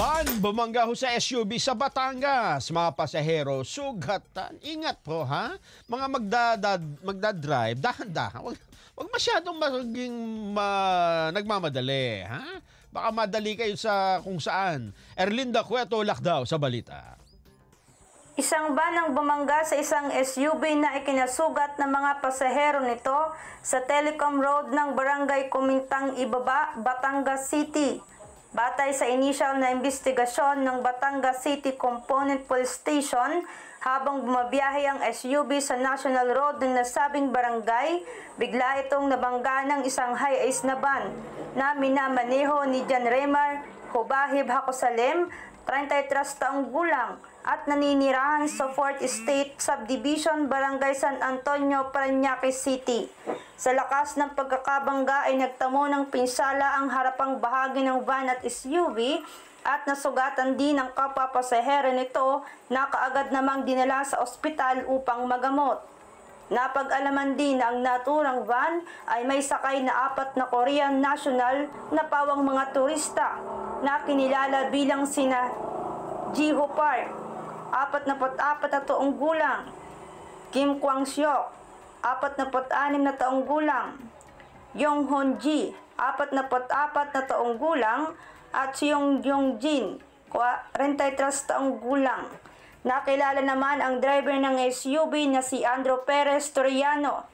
Van bumangga ho sa SUV sa Batangas. Mga pasahero, sugatan. Ingat po ha. Mga magdadrive, dahan-dahan. Wag masyadong maging nagmamadali. Ha? Baka madali kayo sa kung saan. Erlinda Cueto, Lakdaw sa balita. Isang van ang bumangga sa isang SUV na ikinasugat ng mga pasahero nito sa Telecom Road ng Barangay Kumintang Ibaba, Batangas City. Batay sa initial na investigasyon ng Batangas City Component Police Station, habang bumabiyahe ang SUV sa National Road ng nasabing barangay, bigla itong nabangga ng isang high-ace na van na minamaneho ni John Remar Hubahib Hakosalem, 33 taong gulang, at naninirahan sa 4th Estate Subdivision, Barangay San Antonio, Parañaque City. Sa lakas ng pagkakabangga ay nagtamo ng pinsala ang harapang bahagi ng van at SUV at nasugatan din ang kapwa pasahero nito na kaagad namang dinala sa ospital upang magamot. Napag-alaman din na ang naturang van ay may sakay na 4 na Korean national na pawang mga turista na kinilala bilang sina Jiho Park, 44 na taong gulang, Kim Kwang Syok, 46 na taong gulang, Yong Hon Ji, 44 na taong gulang, at Seong Yong Jin, 43 taong gulang. Nakilala naman ang driver ng SUV na si Andrew Perez Toriano,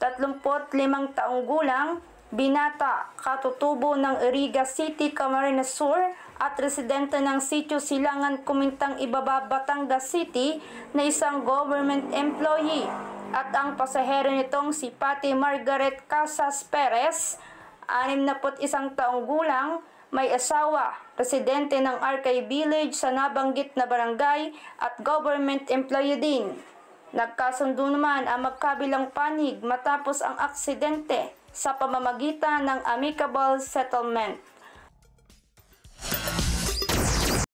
35 taong gulang, binata, katutubo ng Iriga City, Camarines Sur, at residente ng Sitio Silangan, Kumintang Ibaba, Batangas City na isang government employee. At ang pasahero nitong si Patty Margaret Casas Perez, 61 taong gulang, may asawa, residente ng Arkay Village sa nabanggit na barangay at government employee din. Nagkasundo naman ang magkabilang panig matapos ang aksidente sa pamamagitan ng amicable settlement.